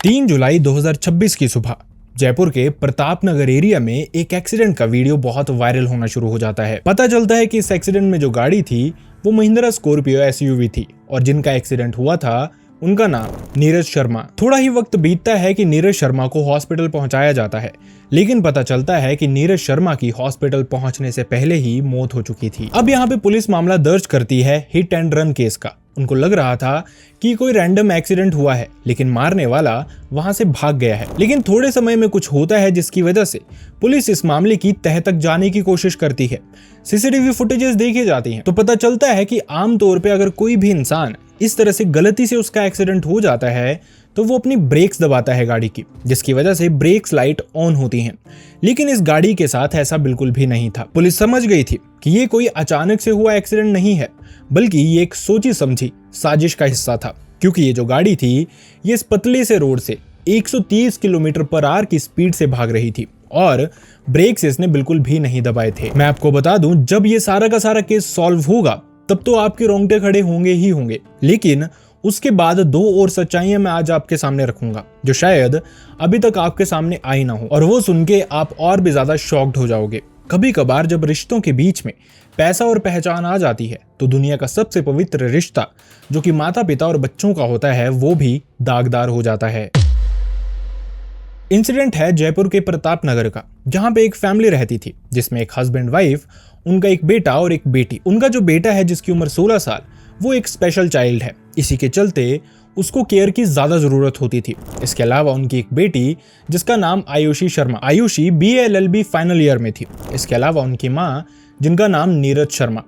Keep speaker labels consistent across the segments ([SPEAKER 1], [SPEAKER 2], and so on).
[SPEAKER 1] 3 जुलाई 2026 की सुबह जयपुर के प्रताप नगर एरिया में एक एक्सीडेंट का वीडियो बहुत वायरल होना शुरू हो जाता है। पता चलता है कि इस एक्सीडेंट में जो गाड़ी थी वो महिंद्रा स्कॉर्पियो एसयूवी थी और जिनका एक्सीडेंट हुआ था उनका नाम नीरज शर्मा। थोड़ा ही वक्त बीतता है कि नीरज शर्मा को हॉस्पिटल पहुंचाया जाता है, लेकिन पता चलता है कि नीरज शर्मा की हॉस्पिटल पहुंचने से पहले ही मौत हो चुकी थी। अब यहाँ पे पुलिस मामला दर्ज करती है हिट एंड रन केस का। उनको लग रहा था कि कोई रैंडम एक्सीडेंट हुआ है, लेकिन मारने वाला वहां से भाग गया है। लेकिन थोड़े समय में कुछ होता है जिसकी वजह से पुलिस इस मामले की तह तक जाने की कोशिश करती है। सीसीटीवी फुटेजेस देखी जाती हैं तो पता चलता है कि आमतौर पे अगर कोई भी इंसान इस तरह से गलती से उसका एक्सीडेंट हो जाता है तो वो अपनी ब्रेक्स दबाता है गाड़ी की, जिसकी वजह से ब्रेक्स लाइट ऑन होती हैं। लेकिन इस गाड़ी के साथ ऐसा बिल्कुल भी नहीं था। पुलिस समझ गई थी कि ये कोई अचानक से हुआ एक्सीडेंट नहीं है, बल्कि ये एक सोची समझी साजिश का हिस्सा था। क्योंकि ये जो गाड़ी थी ये इस पतले से रोड से 130 किलोमीटर पर आवर की स्पीड से भाग रही थी और ब्रेक्स इसने बिल्कुल भी नहीं दबाए थे। मैं आपको बता दूं, जब ये सारा का सारा केस सॉल्व होगा तब तो आपके रोंगटे खड़े होंगे ही होंगे। लेकिन उसके बाद दो और सच्चाइयां मैं आज आपके सामने रखूंगा जो शायद अभी तक आपके सामने आई ना हो, और वो सुन के आप और भी ज्यादा शॉक्ड हो जाओगे। कभी कभार जब रिश्तों के बीच में पैसा और पहचान आ जाती है तो दुनिया का सबसे पवित्र रिश्ता जो कि माता पिता और बच्चों का होता है वो भी दागदार हो जाता है। इंसिडेंट है जयपुर के प्रताप नगर का, जहां पे एक फैमिली रहती थी जिसमें एक हस्बैंड वाइफ, उनका एक बेटा और एक बेटी। उनका जो बेटा है जिसकी उम्र 16 साल, वो एक स्पेशल चाइल्ड है। इसी के चलते उसको केयर की ज्यादा जरूरत होती थी। इसके अलावा उनकी एक बेटी जिसका नाम Ayushi Sharma, Ayushi BA-LLB final year में थी। इसके अलावा उनकी माँ जिनका नाम नीरज शर्मा।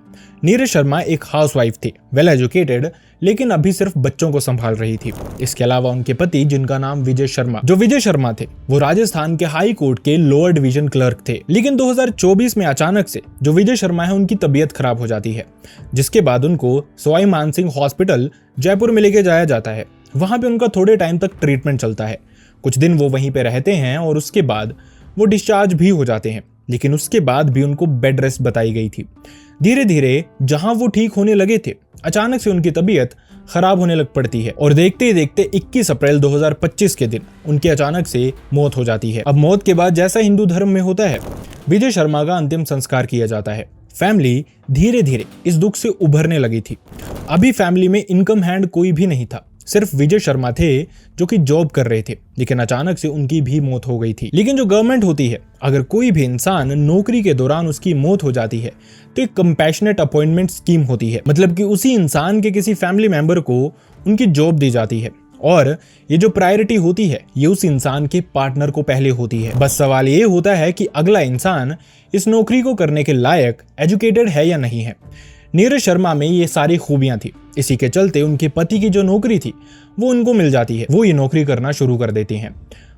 [SPEAKER 1] नीरज शर्मा एक हाउसवाइफ थी, वेल एजुकेटेड, लेकिन अभी सिर्फ बच्चों को संभाल रही थी। इसके अलावा उनके पति जिनका नाम विजय शर्मा, जो विजय शर्मा थे वो राजस्थान के हाई कोर्ट के लोअर डिवीजन क्लर्क थे। लेकिन 2024 में अचानक से जो विजय शर्मा है उनकी तबीयत खराब हो जाती है, जिसके बाद उनको सवाई मानसिंह हॉस्पिटल जयपुर में लेके जाया जाता है। वहां पे उनका थोड़े टाइम तक ट्रीटमेंट चलता है। कुछ दिन वो वहीं पे रहते हैं और उसके बाद वो डिस्चार्ज भी हो जाते हैं। लेकिन उसके बाद भी उनको बेड रेस्ट बताई गई थी। धीरे धीरे जहां वो ठीक होने लगे थे, अचानक से उनकी तबीयत खराब होने लग पड़ती है और देखते ही देखते 21 अप्रैल 2025 के दिन उनकी अचानक से मौत हो जाती है। अब मौत के बाद जैसा हिंदू धर्म में होता है, विजय शर्मा का अंतिम संस्कार किया जाता है। फैमिली धीरे धीरे इस दुख से उभरने लगी थी। अभी फैमिली में इनकम हैंड कोई भी नहीं था, सिर्फ विजय शर्मा थे जो कि जॉब कर रहे थे। लेकिन अचानक से उनकी भी मौत हो गई थी। लेकिन जो गवर्नमेंट होती है, अगर कोई भी इंसान नौकरी के दौरान उसकी मौत हो जाती है तो एक कंपैशनेट अपॉइंटमेंट स्कीम होती है। मतलब कि उसी इंसान के किसी फैमिली मेंबर को उनकी जॉब दी जाती है और ये जो प्रायोरिटी होती है ये उस इंसान के पार्टनर को पहले होती है। बस सवाल ये होता है कि अगला इंसान इस नौकरी को करने के लायक, एजुकेटेड है या नहीं है। नीरज शर्मा में ये सारी खूबियां थी। इसी के चलते उनके पति की जो नौकरी थी वो उनको मिल जाती है। वो ये नौकरी करना शुरू कर देती हैं।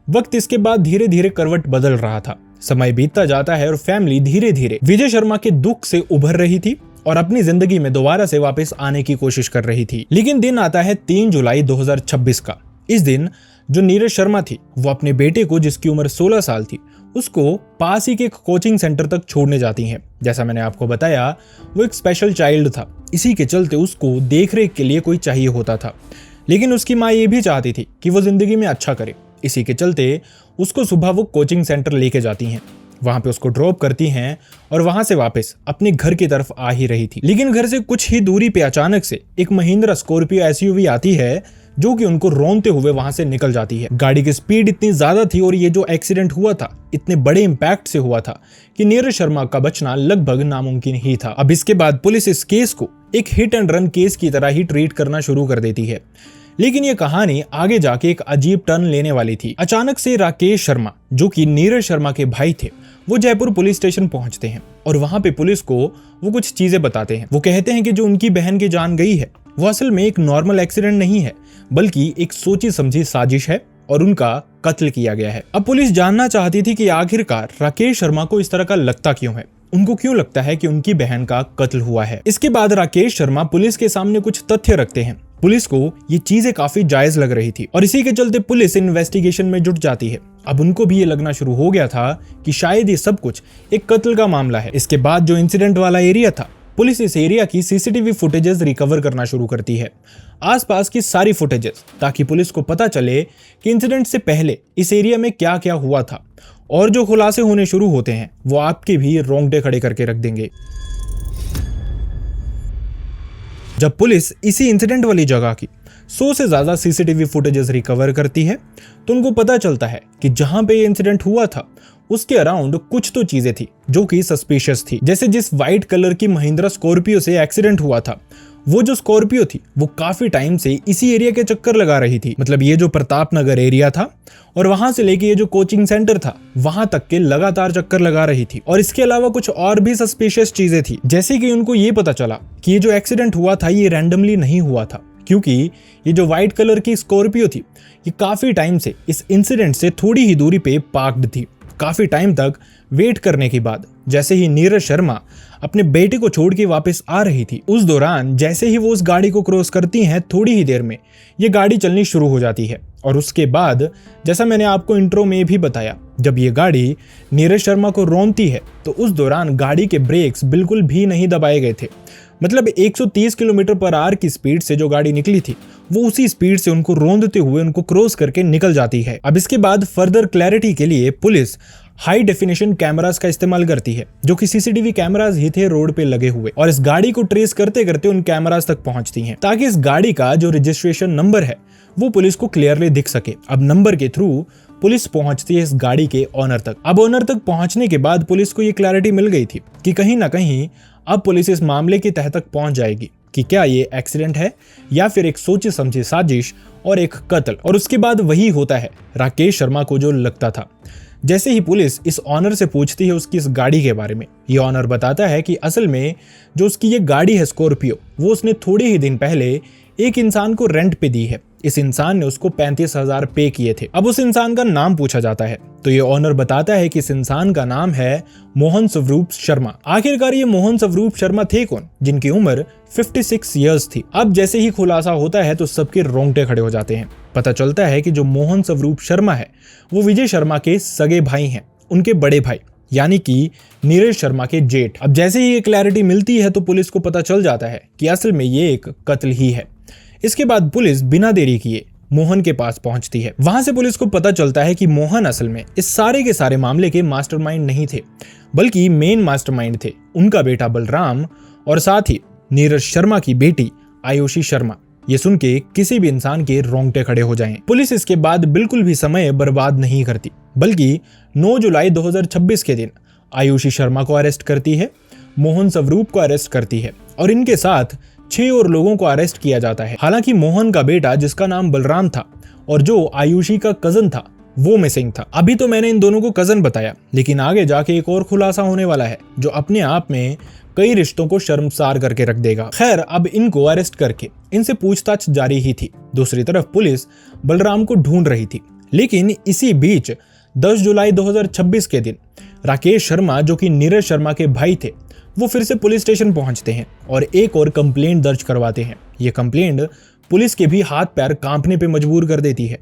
[SPEAKER 1] वक्त इसके बाद धीरे धीरे करवट बदल रहा था। समय बीतता जाता है और फैमिली धीरे धीरे विजय शर्मा के दुख से उभर रही थी और अपनी जिंदगी में दोबारा से वापस आने की कोशिश कर रही थी। लेकिन दिन आता है 3 जुलाई 2026 का। इस दिन जो नीरज शर्मा थी वो अपने बेटे को, जिसकी उम्र 16 साल थी, उसको पास ही के एक कोचिंग सेंटर तक छोड़ने जाती हैं। जैसा मैंने आपको बताया, वो एक स्पेशल चाइल्ड था। इसी के चलते उसको देखरेख के लिए कोई चाहिए होता था। लेकिन उसकी माँ ये भी चाहती थी कि वो जिंदगी में अच्छा करे। इसी के चलते उसको सुबह वो कोचिंग सेंटर लेके जाती हैं। वहां पे उसको ड्रॉप करती हैं और वहां से वापस अपने घर की तरफ आ ही रही थी। लेकिन घर से कुछ ही दूरी पे अचानक से एक महिंद्रा स्कॉर्पियो एसयूवी आती है जो कि उनको रोनते हुए वहां से निकल जाती है। गाड़ी की स्पीड इतनी ज्यादा थी और ये जो एक्सीडेंट हुआ था इतने बड़े इंपैक्ट से हुआ था कि नीरज शर्मा का बचना लगभग नामुमकिन ही था। अब इसके बाद पुलिस इस केस को एक हिट एंड रन केस की तरह ही ट्रीट करना शुरू कर देती है। लेकिन ये कहानी आगे जाके एक अजीब टर्न लेने वाली थी। अचानक से राकेश शर्मा, जो कि नीरज शर्मा के भाई थे, वो जयपुर पुलिस स्टेशन पहुंचते हैं और वहां पे पुलिस को वो कुछ चीजें बताते हैं। वो कहते हैं कि जो उनकी बहन की जान गई है वो असल में एक नॉर्मल एक्सीडेंट नहीं है, बल्कि एक सोची समझी साजिश है और उनका कत्ल किया गया है। अब पुलिस जानना चाहती थी कि आखिरकार राकेश शर्मा को इस तरह का लगता क्यों है, उनको क्यों लगता है कि उनकी बहन का कत्ल हुआ है। इसके बाद राकेश शर्मा पुलिस के सामने कुछ तथ्य रखते हैं। पुलिस को ये चीजें काफी जायज लग रही थी और इसी के चलते पुलिस इन्वेस्टिगेशन में जुट जाती है। अब उनको भी ये लगना शुरू हो गया था कि शायद ये सब कुछ एक कत्ल का मामला है। इसके बाद जो इंसिडेंट वाला एरिया था पुलिस इस एरिया की सीसीटीवी फुटेजेस रिकवर करना शुरू करती है, आसपास की सारी फुटेजेस, ताकि पुलिस को पता चले कि इंसिडेंट से पहले इस एरिया में क्या क्या हुआ था। और जो खुलासे होने शुरू होते हैं वो आपके भी रोंगटे खड़े करके रख देंगे। जब पुलिस इसी इंसिडेंट वाली जगह की 100 से ज्यादा सीसीटीवी फुटेजेस रिकवर करती है तो उनको पता चलता है कि जहां पे ये इंसिडेंट हुआ था उसके अराउंड कुछ तो चीजें थी जो कि सस्पिशियस थी। जैसे जिस व्हाइट कलर की महिंद्रा स्कॉर्पियो से एक्सीडेंट हुआ था, वो जो स्कॉर्पियो थी वो काफी टाइम से इसी एरिया के चक्कर लगा रही थी। मतलब ये जो प्रताप नगर एरिया था और वहां से लेके ये जो कोचिंग सेंटर था वहां तक के लगातार चक्कर लगा रही थी। और इसके अलावा कुछ और भी सस्पिशियस चीजें थी, जैसे कि उनको ये पता चला कि ये जो एक्सीडेंट हुआ था ये रैंडमली नहीं हुआ था, क्योंकि ये जो व्हाइट कलर की स्कॉर्पियो थी ये काफी टाइम से इस इंसिडेंट से थोड़ी ही दूरी पे पार्क्ड थी। काफी टाइम तक वेट करने के बाद जैसे ही नीरज शर्मा अपने बेटे को छोड़ के वापस आ रही थी, उस दौरान जैसे ही वो उस गाड़ी को क्रॉस करती हैं थोड़ी ही देर में ये गाड़ी चलनी शुरू हो जाती है। और उसके बाद जैसा मैंने आपको इंट्रो में भी बताया, जब ये गाड़ी नीरज शर्मा को रोनती है तो उस दौरान गाड़ी के ब्रेक्स बिल्कुल भी नहीं दबाए गए थे। मतलब 130 किलोमीटर पर आवर की स्पीड से जो गाड़ी निकली थी वो उसी स्पीड से उनको रोंदते हुए उनको क्रॉस करके निकल जाती है। अब इसके बाद फर्दर क्लैरिटी के लिए पुलिस हाई डेफिनेशन कैमरास का इस्तेमाल करती है, जो कि सीसीटीवी कैमरास ही थे रोड पे लगे हुए, और इस गाड़ी को ट्रेस करते करते उन कैमरास तक पहुंचती हैं ताकि इस गाड़ी का जो रजिस्ट्रेशन नंबर है वो पुलिस को क्लियरली दिख सके। अब नंबर के थ्रू पुलिस पहुंचती है इस गाड़ी के ओनर तक। अब ओनर तक पहुंचने के बाद पुलिस को ये क्लैरिटी मिल गई थी कि कहीं ना कहीं अब पुलिस इस मामले की तह तक पहुंच जाएगी कि क्या ये एक्सीडेंट है या फिर एक सोची समझी साजिश और एक कत्ल। और उसके बाद वही होता है राकेश शर्मा को जो लगता था। जैसे ही पुलिस इस ऑनर से पूछती है उसकी इस गाड़ी के बारे में, ये ऑनर बताता है कि असल में जो उसकी ये गाड़ी है स्कॉर्पियो, वो उसने थोड़े ही दिन पहले एक इंसान को रेंट पे दी है। इस इंसान ने उसको 35,000 पे किए थे। अब उस इंसान का नाम पूछा जाता है तो ये ऑनर बताता है कि इस इंसान का नाम है मोहन स्वरूप शर्मा। आखिरकार ये मोहन स्वरूप शर्मा थे कौन, जिनकी उम्र 56 इयर्स थी। अब जैसे ही खुलासा होता है तो सबके रोंगटे खड़े हो जाते हैं। पता चलता है कि जो मोहन स्वरूप शर्मा है वो विजय शर्मा के सगे भाई हैं, उनके बड़े भाई, यानी कि नीरज शर्मा के जेठ। अब जैसे ही ये क्लैरिटी मिलती है तो पुलिस को पता चल जाता है कि असल में ये एक कत्ल ही है। इसके बाद पुलिस बिना देरी किए मोहन के पास पहुंचती है। वहां से पुलिस को पता चलता है कि मोहन असल में इस सारे के सारे मामले के मास्टरमाइंड नहीं थे, बल्कि मेन मास्टरमाइंड थे उनका बेटा बलराम और साथ ही नीरज शर्मा की बेटी आयुषी शर्मा। ये सुन के किसी भी इंसान के रोंगटे खड़े हो जाएं। पुलिस इसके बाद बिल्कुल भी समय बर्बाद नहीं करती, बल्कि 9 जुलाई 2026 के दिन आयुषी शर्मा को अरेस्ट करती है, मोहन स्वरूप को अरेस्ट करती है और इनके साथ 6 और लोगों को अरेस्ट किया जाता है। हालांकि मोहन का बेटा जिसका नाम बलराम था और जो आयुषी का कजन था वो मिसिंग था। अभी तो मैंने इन दोनों को कजन बताया, लेकिन आगे जाके एक और खुलासा होने वाला है जो अपने आप में कई रिश्तों को शर्मसार करके रख देगा। खैर, अब इनको अरेस्ट करके इनसे पूछताछ जारी ही थी। दूसरी तरफ पुलिस बलराम को ढूंढ रही थी, लेकिन इसी बीच 10 जुलाई 2026 के दिन राकेश शर्मा जो कि नीरज शर्मा के भाई थे वो फिर से पुलिस स्टेशन पहुंचते हैं और एक और कंप्लेंट दर्ज करवाते हैं। ये कंप्लेंट पुलिस के भी हाथ पैर कांपने पे मजबूर कर देती है।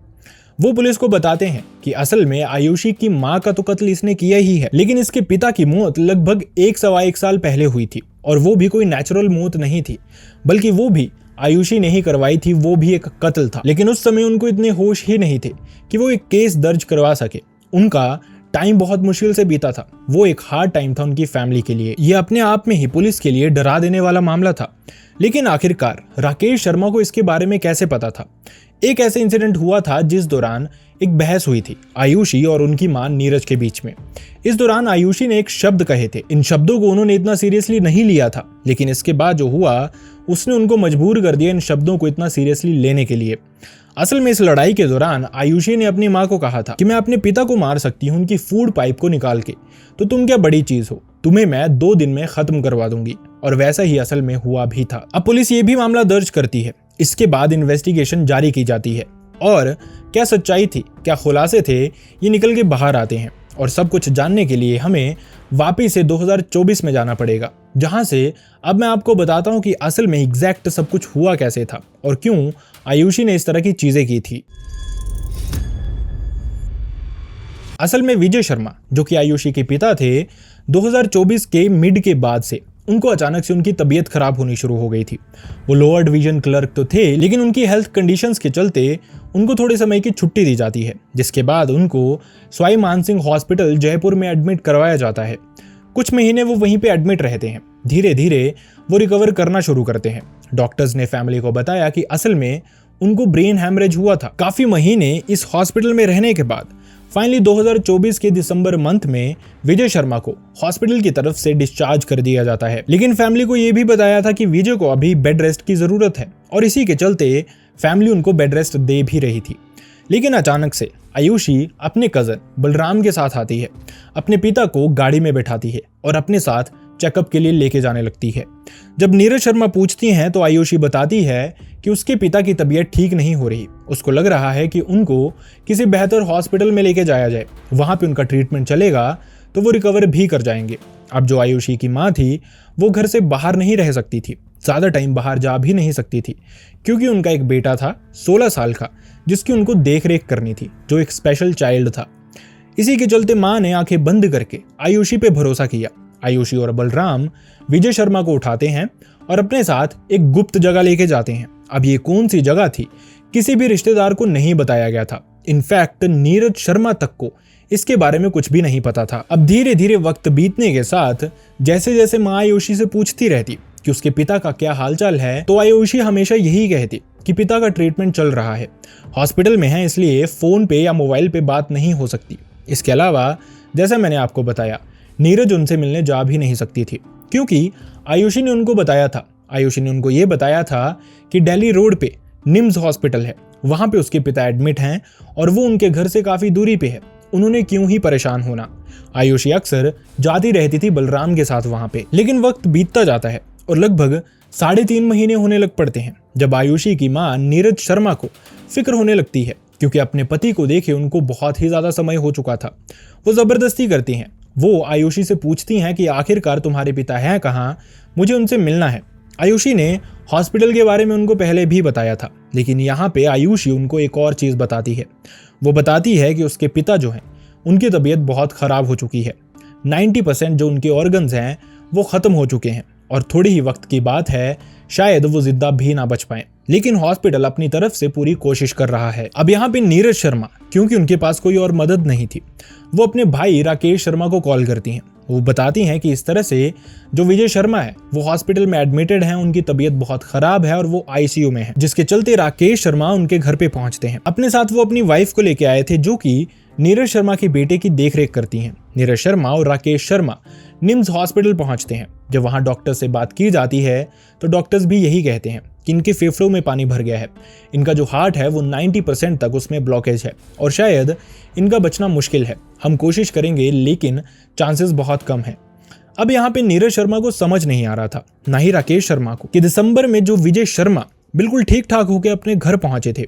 [SPEAKER 1] वो पुलिस को बताते हैं कि असल में आयुषी की मां का तो कत्ल इसने किया ही है, लेकिन इसके पिता की मौत लगभग 1 साल पहले हुई थी और वो भी कोई नेचुरल मौत नहीं थी, बल्कि वो भी आयुषी ने ही करवाई थी, वो भी एक कत्ल था। लेकिन उस समय उनको इतने होश ही नहीं थे कि वो एक केस दर्ज करवा सके। उनका टाइम बहुत मुश्किल से बीता था, वो एक हार्ड टाइम था उनकी फैमिली के लिए। ये अपने आप में ही पुलिस के लिए डरा देने वाला मामला था। लेकिन आखिरकार राकेश शर्मा को इसके बारे में कैसे पता था? एक ऐसे इंसिडेंट हुआ था जिस दौरान एक बहस हुई थी आयुषी और उनकी मां नीरज के बीच में। इस दौरान आयुषी ने एक शब्द कहे थे। इन शब्दों को उन्होंने इतना सीरियसली नहीं लिया था, लेकिन इसके बाद जो हुआ उसने उनको मजबूर कर दिया इन शब्दों को इतना सीरियसली लेने के लिए। असल में इस लड़ाई के दौरान आयुषी ने अपनी मां को कहा था कि मैं अपने पिता को मार सकती हूं उनकी फूड पाइप को निकाल के, तो तुम क्या बड़ी चीज हो, तुम्हें मैं 2 दिन में खत्म करवा दूंगी। और वैसा ही असल में हुआ भी था। अब पुलिस ये भी मामला दर्ज करती है। इसके बाद इन्वेस्टिगेशन जारी की जाती है और क्या सच्चाई थी, क्या खुलासे थे, ये निकल के बाहर आते हैं। और सब कुछ जानने के लिए हमें वापिस से 2024 में जाना पड़ेगा, जहां से अब मैं आपको बताता हूं कि असल में एग्जैक्ट सब कुछ हुआ कैसे था और क्यों आयुषी ने इस तरह की चीजें की थी। असल में विजय शर्मा जो कि आयुषी के पिता थे, 2024 के मिड के बाद से उनको अचानक से उनकी तबीयत खराब होनी शुरू हो गई थी। वो लोअर डिवीजन क्लर्क तो थे, लेकिन उनकी हेल्थ कंडीशंस के चलते उनको थोड़े समय की छुट्टी दी जाती है, जिसके बाद उनको सवाई मानसिंह हॉस्पिटल जयपुर में एडमिट करवाया जाता है। कुछ महीने वो वहीं पे एडमिट रहते हैं। धीरे धीरे वो रिकवर करना शुरू करते हैं। डॉक्टर्स ने फैमिली को बताया कि असल में उनको ब्रेन हैमरेज हुआ था। काफी महीने इस हॉस्पिटल में रहने के बाद फाइनली 2024 के दिसंबर मंथ में विजय शर्मा को हॉस्पिटल की तरफ से डिस्चार्ज कर दिया जाता है। लेकिन फैमिली को यह भी बताया था कि विजय को अभी बेड रेस्ट की जरूरत है और इसी के चलते फैमिली उनको बेड रेस्ट दे भी रही थी। लेकिन अचानक से आयुषी अपने कजन बलराम के साथ आती है, अपने पिता को गाड़ी में बैठाती है और अपने साथ चेकअप के लिए लेके जाने लगती है। जब नीरज शर्मा पूछती हैं तो आयुषी बताती है कि उसके पिता की तबीयत ठीक नहीं हो रही। उसको लग रहा है कि उनको किसी बेहतर हॉस्पिटल में लेके जाया जाए, वहां पे उनका ट्रीटमेंट चलेगा तो वो रिकवर भी कर जाएंगे। अब जो आयुषी की माँ थी वो घर से बाहर नहीं रह सकती थी, ज़्यादा टाइम बाहर जा भी नहीं सकती थी, क्योंकि उनका एक बेटा था 16 साल का जिसकी उनको देख रेख करनी थी, जो एक स्पेशल चाइल्ड था। इसी के चलते माँ ने आंखें बंद करके आयुषी पे भरोसा किया। आयुषी और बलराम विजय शर्मा को उठाते हैं और अपने साथ एक गुप्त जगह लेके जाते हैं। अब ये कौन सी जगह थी किसी भी रिश्तेदार को नहीं बताया गया था। इनफैक्ट नीरज शर्मा तक को इसके बारे में कुछ भी नहीं पता था। अब धीरे धीरे वक्त बीतने के साथ जैसे जैसे माँ आयुषी से पूछती रहती कि उसके पिता का क्या हालचाल है, तो आयुषी हमेशा यही कहती कि पिता का ट्रीटमेंट चल रहा है, हॉस्पिटल में है, इसलिए फोन पे या मोबाइल पे बात नहीं हो सकती। इसके अलावा जैसा मैंने आपको बताया, नीरज उनसे मिलने जा भी नहीं सकती थी, क्योंकि आयुषी ने उनको ये बताया था कि दिल्ली रोड पे निम्स हॉस्पिटल है, वहां पे उसके पिता एडमिट हैं और वो उनके घर से काफी दूरी पे है। उन्होंने क्यों ही परेशान होना। आयुषी अक्सर जाती रहती थी बलराम के साथ वहां पे। लेकिन वक्त बीतता जाता है और लगभग 3.5 महीने होने लग पड़ते हैं जब आयुषी की माँ नीरज शर्मा को फिक्र होने लगती है, क्योंकि अपने पति को देखे उनको बहुत ही ज्यादा समय हो चुका था। वो जबरदस्ती करती हैं। वो आयुषी से पूछती हैं कि आखिरकार तुम्हारे पिता हैं कहाँ, मुझे उनसे मिलना है। आयुषी ने हॉस्पिटल के बारे में उनको पहले भी बताया था, लेकिन यहाँ पे आयुषी उनको एक और चीज़ बताती है। वो बताती है कि उसके पिता जो हैं उनकी तबीयत बहुत ख़राब हो चुकी है। 90% जो उनके ऑर्गन्स हैं वो ख़त्म हो चुके हैं और थोड़ी ही वक्त की बात है, शायद वो जिंदा भी ना बच पाए। लेकिन हॉस्पिटल अपनी तरफ से पूरी कोशिश कर रहा है। अब यहाँ पे नीरज शर्मा, क्योंकि उनके पास कोई और मदद नहीं थी, वो अपने भाई राकेश शर्मा को कॉल करती हैं। वो बताती हैं कि इस तरह से जो विजय शर्मा है वो हॉस्पिटल में एडमिटेड हैं, उनकी तबीयत बहुत खराब है और वो आईसीयू में है, जिसके चलते राकेश शर्मा उनके घर पे पहुंचते हैं। अपने साथ वो अपनी वाइफ को लेके आए थे, जो कि नीरज शर्मा के बेटे की देखरेख करती हैं। नीरज शर्मा और राकेश शर्मा निम्स हॉस्पिटल पहुंचते हैं। जब वहां डॉक्टर से बात की जाती है तो डॉक्टर्स भी यही कहते हैं कि इनके फेफड़ों में पानी भर गया है, इनका जो हार्ट है वो 90% तक उसमें ब्लॉकेज है और शायद इनका बचना मुश्किल है। हम कोशिश करेंगे लेकिन चांसेस बहुत कम है। अब यहाँ पे नीरज शर्मा को समझ नहीं आ रहा था, ना ही राकेश शर्मा को, कि दिसंबर में जो विजय शर्मा बिल्कुल ठीक ठाक होकर अपने घर पहुंचे थे,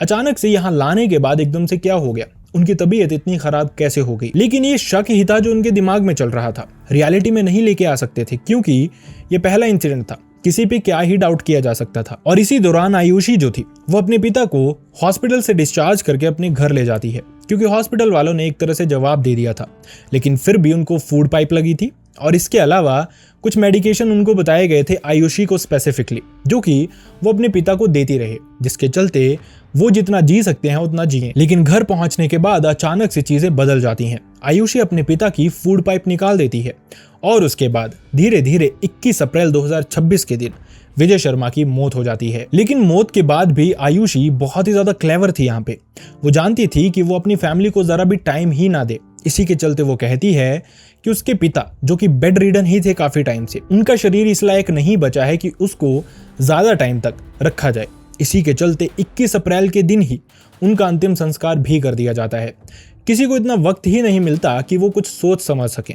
[SPEAKER 1] अचानक से यहाँ लाने के बाद एकदम से क्या हो गया, उनकी तबीयत इतनी खराब कैसे हो गई। लेकिन ये शक ही था जो उनके दिमाग में चल रहा था, रियलिटी में नहीं लेके आ सकते थे, क्योंकि ये पहला इंसिडेंट था, किसी पे क्या ही डाउट किया जा सकता था। और इसी दौरान आयुषी जो थी वो अपने पिता को हॉस्पिटल से डिस्चार्ज करके अपने घर ले जाती है, क्योंकि हॉस्पिटल वालों ने एक तरह से जवाब दे दिया था, लेकिन फिर भी उनको फूड पाइप लगी थी और इसके अलावा कुछ मेडिकेशन उनको बताए गए थे आयुषी को स्पेसिफिकली, जो कि वो अपने पिता को देती रहे, जिसके चलते वो जितना जी सकते हैं उतना जिए। लेकिन घर पहुंचने के बाद अचानक से चीजें बदल जाती हैं। आयुषी अपने पिता की फूड पाइप निकाल देती है और उसके बाद धीरे धीरे 21 अप्रैल 2026 के दिन विजय शर्मा की मौत हो जाती है। लेकिन मौत के बाद भी आयुषी बहुत ही ज्यादा क्लेवर थी। यहाँ पे वो जानती थी कि वो अपनी फैमिली को जरा भी टाइम ही ना दे। इसी के चलते वो कहती है कि उसके पिता, जो कि बेड रिडन ही थे काफी टाइम से, उनका शरीर इस लायक नहीं बचा है कि उसको ज्यादा टाइम तक रखा जाए। इसी के चलते 21 अप्रैल के दिन ही उनका अंतिम संस्कार भी कर दिया जाता है। किसी को इतना वक्त ही नहीं मिलता कि वो कुछ सोच समझ सके।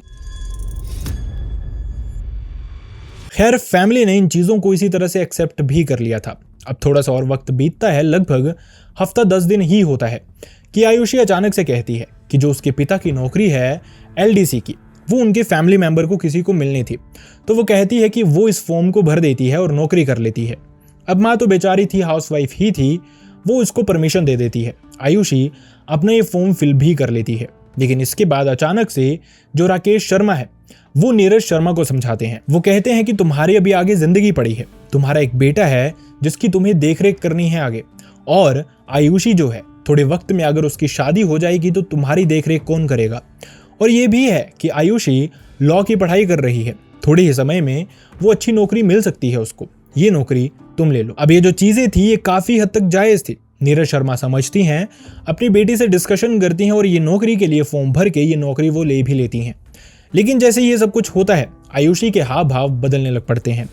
[SPEAKER 1] खैर, फैमिली ने इन चीजों को इसी तरह से एक्सेप्ट भी कर लिया था। अब थोड़ा सा और वक्त बीतता है, लगभग हफ्ता 10 दिन ही होता है कि आयुषी अचानक से कहती है कि जो उसके पिता की नौकरी है एलडीसी की, वो उनके फैमिली मेंबर को किसी को मिलनी थी। तो वो कहती है कि वो इस फॉर्म को भर देती है और नौकरी कर लेती है। अब माँ तो बेचारी थी, हाउसवाइफ ही थी, वो उसको परमिशन दे देती है। आयुषी अपना ये फॉर्म फिल भी कर लेती है। लेकिन इसके बाद अचानक से जो राकेश शर्मा है वो नीरज शर्मा को समझाते हैं। वो कहते हैं कि तुम्हारी अभी आगे जिंदगी पड़ी है, तुम्हारा एक बेटा है जिसकी तुम्हें देखरेख करनी है आगे, और आयुषी जो है थोड़े वक्त में अगर उसकी शादी हो जाएगी तो तुम्हारी देखरेख कौन करेगा। और ये भी है कि आयुषी लॉ की पढ़ाई कर रही है, थोड़े ही समय में वो अच्छी नौकरी मिल सकती है उसको, ये नौकरी तुम ले लो। अब ये जो चीजें थी ये काफी हद तक जायज थी। नीरज शर्मा समझती हैं, अपनी बेटी से डिस्कशन करती हैं और ये नौकरी के लिए फॉर्म भर के ये नौकरी वो ले भी लेती हैं। लेकिन जैसे ये सब कुछ होता है आयुषी के हाव भाव बदलने लग पड़ते हैं।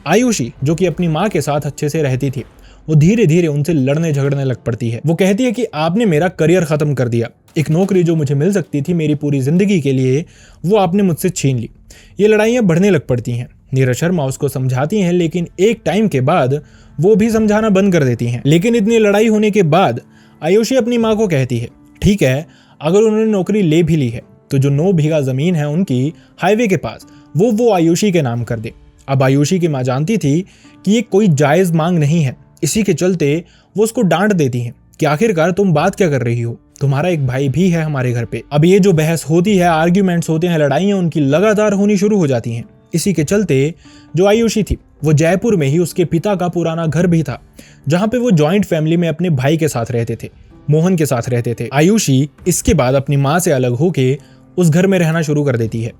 [SPEAKER 1] आयुषी जो कि अपनी माँ के साथ अच्छे से रहती थी वो धीरे धीरे उनसे लड़ने झगड़ने लग पड़ती है। वो कहती है कि आपने मेरा करियर खत्म कर दिया, एक नौकरी जो मुझे मिल सकती थी मेरी पूरी जिंदगी के लिए वो आपने मुझसे छीन ली। ये लड़ाइयाँ बढ़ने लग पड़ती हैं। नीरज शर्मा उसको समझाती हैं लेकिन एक टाइम के बाद वो भी समझाना बंद कर देती हैं। लेकिन इतनी लड़ाई होने के बाद आयुषी अपनी माँ को कहती है ठीक है अगर उन्होंने नौकरी ले भी ली है तो जो 9 बीघा जमीन है उनकी हाईवे के पास वो आयुषी के नाम कर दे। अब आयुषी की माँ जानती थी कि ये कोई जायज मांग नहीं है, इसी के चलते वो उसको डांट देती हैं कि आखिरकार तुम बात क्या कर रही हो, तुम्हारा एक भाई भी है हमारे घर पे। अब ये जो बहस होती है, आर्ग्यूमेंट्स होते हैं, लड़ाइयाँ उनकी लगातार होनी शुरू हो जाती हैं। इसी के चलते जो आयुषी थी वो जयपुर में ही उसके पिता का पुराना घर भी था जहाँ पे वो जॉइंट फैमिली में अपने भाई के साथ रहते थे, मोहन के साथ रहते थे। आयुषी इसके बाद अपनी माँ से अलग होके उस घर में रहना शुरू कर देती है।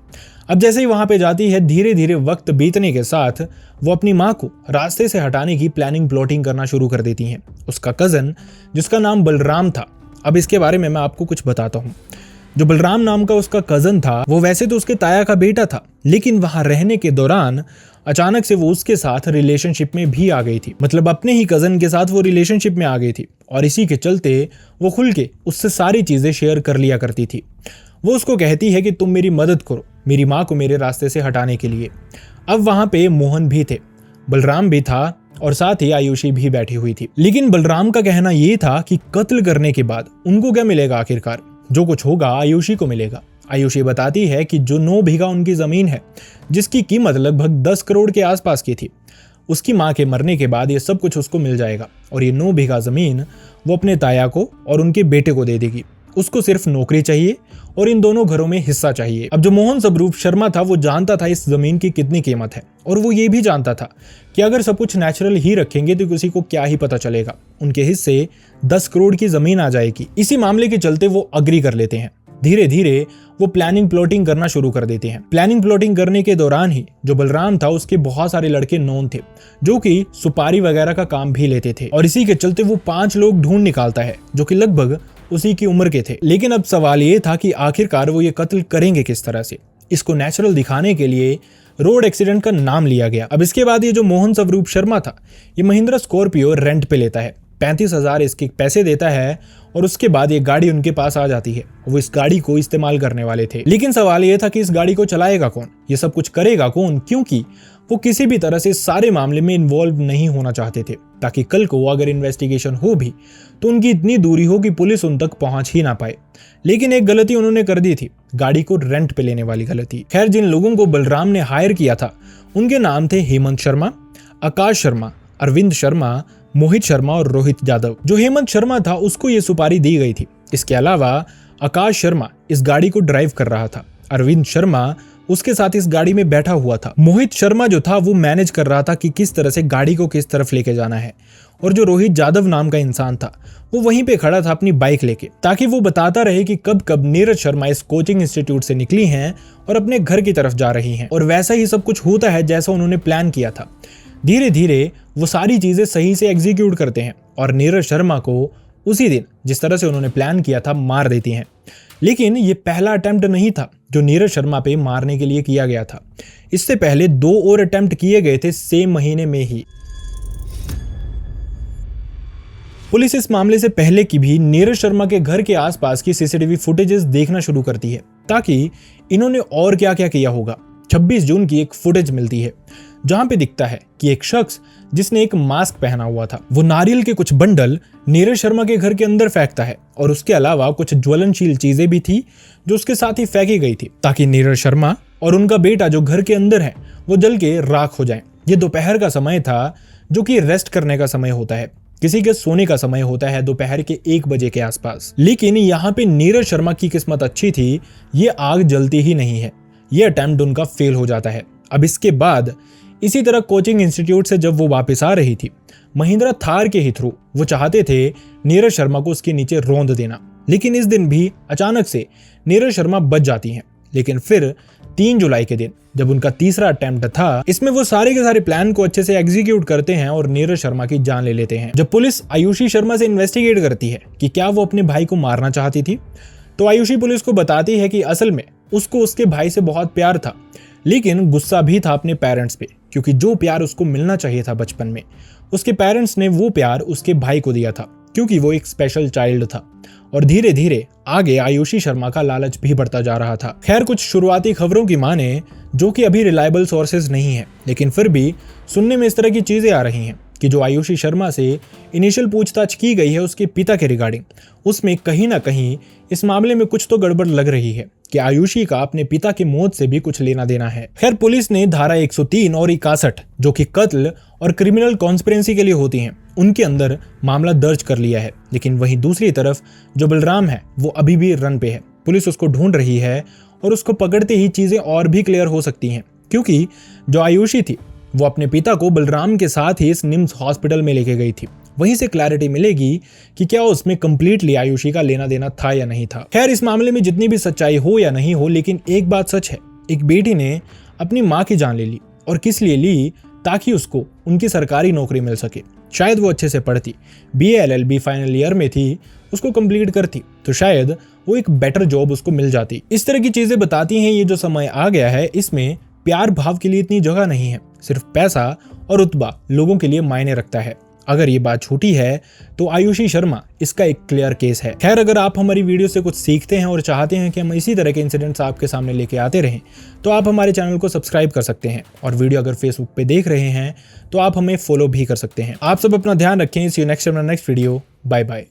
[SPEAKER 1] अब जैसे ही वहां पे जाती है धीरे धीरे वक्त बीतने के साथ वो अपनी माँ को रास्ते से हटाने की प्लानिंग प्लॉटिंग करना शुरू कर देती हैं। उसका कजन जिसका नाम बलराम था, अब इसके बारे में मैं आपको कुछ बताता हूँ। जो बलराम नाम का उसका कजन था वो वैसे तो उसके ताया का बेटा था, लेकिन वहां रहने के दौरान अचानक से वो उसके साथ रिलेशनशिप में भी आ गई थी। मतलब अपने ही कजन के साथ वो रिलेशनशिप में आ गई थी और इसी के चलते वो खुल के उससे सारी चीजें शेयर कर लिया करती थी। वो उसको कहती है कि तुम मेरी मदद करो मेरी माँ को मेरे रास्ते से हटाने के लिए। अब वहां पे मोहन भी थे, बलराम भी था और साथ ही आयुषी भी बैठी हुई थी। लेकिन बलराम का कहना ये था कि कत्ल करने के बाद उनको क्या मिलेगा, आखिरकार जो कुछ होगा आयुषी को मिलेगा। आयुषी बताती है कि जो 9 बीघा उनकी जमीन है जिसकी कीमत लगभग 10 करोड़ के आसपास की थी, उसकी माँ के मरने के बाद ये सब कुछ उसको मिल जाएगा और ये 9 बीघा जमीन वो अपने ताया को और उनके बेटे को दे देगी। उसको सिर्फ नौकरी चाहिए और इन दोनों घरों में हिस्सा चाहिए। अब जो मोहन स्वरूप शर्मा था वो जानता था इस जमीन की कितनी कीमत है और वो ये भी जानता था कि अगर सब कुछ नेचुरल ही रखेंगे तो किसी को क्या ही पता चलेगा, उनके हिस्से 10 करोड़ की जमीन आ जाएगी। इसी मामले के चलते वो अग्री कर लेते हैं। धीरे धीरे वो प्लानिंग प्लॉटिंग करना शुरू कर देते हैं। प्लानिंग प्लॉटिंग करने के दौरान ही जो बलराम था उसके बहुत सारे लड़के नोन थे जो कि सुपारी वगैरह का काम भी लेते थे और इसी के चलते वो 5 लोग ढूंढ निकालता है जो कि लगभग उसी की उम्र के थे। लेकिन अब सवाल ये था कि आखिरकार वो ये कत्ल करेंगे किस तरह से। इसको नेचुरल दिखाने के लिए रोड एक्सीडेंट का नाम लिया गया। अब इसके बाद ये जो मोहन स्वरूप शर्मा था ये महिंद्रा स्कॉर्पियो रेंट पे लेता है, 35,000 इसके पैसे देता है और उसके बाद ये गाड़ी उनके पास आ जाती है। वो इस गाड़ी को इस्तेमाल करने वाले थे, लेकिन सवाल ये था कि इस गाड़ी को चलाएगा कौन, ये सब कुछ करेगा कौन, क्योंकि वो किसी भी तरह से सारे मामले में इन्वॉल्व नहीं होना चाहते थे ताकि कल को अगर इन्वेस्टिगेशन हो भी तो उनकी इतनी दूरी हो कि पुलिस उन तक पहुंच ही ना पाए। लेकिन एक गलती उन्होंने कर दी थी, गाड़ी को रेंट पे लेने वाली गलती। खैर, जिन लोगों को बलराम ने हायर किया था उनके नाम थे हेमंत शर्मा, आकाश शर्मा, अरविंद शर्मा, मोहित शर्मा और रोहित यादव। जो हेमंत शर्मा था उसको ये सुपारी दी गई थी। इसके अलावा आकाश शर्मा इस गाड़ी को ड्राइव कर रहा था, अरविंद शर्मा उसके साथ इस गाड़ी में बैठा हुआ था, मोहित शर्मा जो था वो मैनेज कर रहा था कि किस तरह से गाड़ी को किस तरफ लेके जाना है, और जो रोहित यादव नाम का इंसान था वो वहीं पे खड़ा था अपनी बाइक लेके, ताकि वो बताता रहे कि कब कब नीरज शर्मा इस कोचिंग इंस्टीट्यूट से निकली हैं और अपने घर की तरफ जा रही हैं। और वैसा ही सब कुछ होता है जैसा उन्होंने प्लान किया था। धीरे धीरे वो सारी चीजें सही से एग्जीक्यूट करते हैं और नीरज शर्मा को उसी दिन जिस तरह से उन्होंने प्लान किया था मार देती हैं। लेकिन ये पहला अटेम्प्ट नहीं था जो नीरज शर्मा पे मारने के लिए किया गया था। इससे पहले 2 और अटेम्प्ट किए गए थे सेम महीने में ही। पुलिस इस मामले से पहले की भी नीरज शर्मा के घर के आसपास की सीसीटीवी फुटेजेस देखना शुरू करती है ताकि इन्होंने और क्या क्या किया होगा। 26 जून की एक फुटेज मिलती है जहां पे दिखता है कि एक शख्स जिसने एक मास्क पहना हुआ था वो नारियल के कुछ बंडल नीरज शर्मा के घर के अंदर फेंकता है, और उसके अलावा कुछ ज्वलनशील चीजें भी थी जो उसके साथ ही फेंकी गई थी ताकि नीरज शर्मा और उनका बेटा जो घर के अंदर है वो जल के राख हो जाएं। ये दोपहर का समय था जो कि रेस्ट करने का समय होता है। किसी के सोने का समय होता है दोपहर के 1 बजे के आसपास। लेकिन यहाँ पे नीरज शर्मा की किस्मत अच्छी थी, ये आग जलती ही नहीं है, ये अटेम्प्ट उनका फेल हो जाता है। अब इसके बाद इसी तरह कोचिंग इंस्टीट्यूट से जब वो वापस आ रही थी, महिंद्रा थार के ही थ्रू वो चाहते थे नीरज शर्मा को उसके नीचे रौंद देना। लेकिन इस दिन भी अचानक से नीरज शर्मा बच जाती हैं। लेकिन फिर 3 जुलाई के दिन जब उनका तीसरा अटेम्प्ट था, इसमें वो सारे के सारे प्लान को अच्छे से एग्जीक्यूट करते हैं और नीरज शर्मा की जान ले लेते हैं। जब पुलिस आयुषी शर्मा से इन्वेस्टिगेट करती है कि क्या वो अपने भाई को मारना चाहती थी, तो आयुषी पुलिस को बताती है कि असल में उसको उसके भाई से बहुत प्यार था, लेकिन गुस्सा भी था अपने पेरेंट्स पे, क्योंकि जो प्यार उसको मिलना चाहिए था बचपन में, उसके पेरेंट्स ने वो प्यार उसके भाई को दिया था, क्योंकि वो एक स्पेशल चाइल्ड था। और धीरे धीरे आगे आयुषी शर्मा का लालच भी बढ़ता जा रहा था। खैर, कुछ शुरुआती खबरों की माने, जो कि अभी रिलायबल सोर्सेज नहीं है, लेकिन फिर भी सुनने में इस तरह की चीजें आ रही हैं कि जो आयुषी शर्मा से इनिशियल पूछताछ की गई है उसके पिता के रिगार्डिंग, उसमें कहीं ना कहीं इस मामले में कुछ तो गड़बड़ लग रही है कि आयुषी का अपने पिता की मौत से भी कुछ लेना देना है। खैर, पुलिस ने धारा 103 और 61 जो कि कत्ल और क्रिमिनल कॉन्स्पिरेंसी के लिए होती हैं, उनके अंदर मामला दर्ज कर लिया है। लेकिन वहीं दूसरी तरफ जो बलराम है वो अभी भी रन पे है। पुलिस उसको ढूंढ रही है और उसको पकड़ते ही चीजें और भी क्लियर हो सकती हैं, क्योंकि जो आयुषी थी वो अपने पिता को बलराम के साथ ही इस निम्स हॉस्पिटल में लेके गई थी। वहीं से क्लैरिटी मिलेगी कि क्या उसमें कंप्लीटली आयुषी का लेना देना था या नहीं था। खैर, इस मामले में जितनी भी सच्चाई हो या नहीं हो, लेकिन एक बात सच है, एक बेटी ने अपनी माँ की जान ले ली। और किस लिए ली? ताकि उसको उनकी सरकारी नौकरी मिल सके। शायद वो अच्छे से पढ़ती, BA LLB फाइनल ईयर में थी, उसको कंप्लीट करती तो शायद वो एक बेटर जॉब उसको मिल जाती। इस तरह की चीजें बताती हैं ये जो समय आ गया है, इसमें प्यार भाव के लिए इतनी जगह नहीं है, सिर्फ पैसा और रुतबा लोगों के लिए मायने रखता है। अगर ये बात छोटी है तो आयुषी शर्मा इसका एक क्लियर केस है। खैर, अगर आप हमारी वीडियो से कुछ सीखते हैं और चाहते हैं कि हम इसी तरह के इंसिडेंट्स आपके सामने लेके आते रहें, तो आप हमारे चैनल को सब्सक्राइब कर सकते हैं। और वीडियो अगर फेसबुक पे देख रहे हैं तो आप हमें फॉलो भी कर सकते हैं। आप सब अपना ध्यान रखें। See you next video. Bye bye.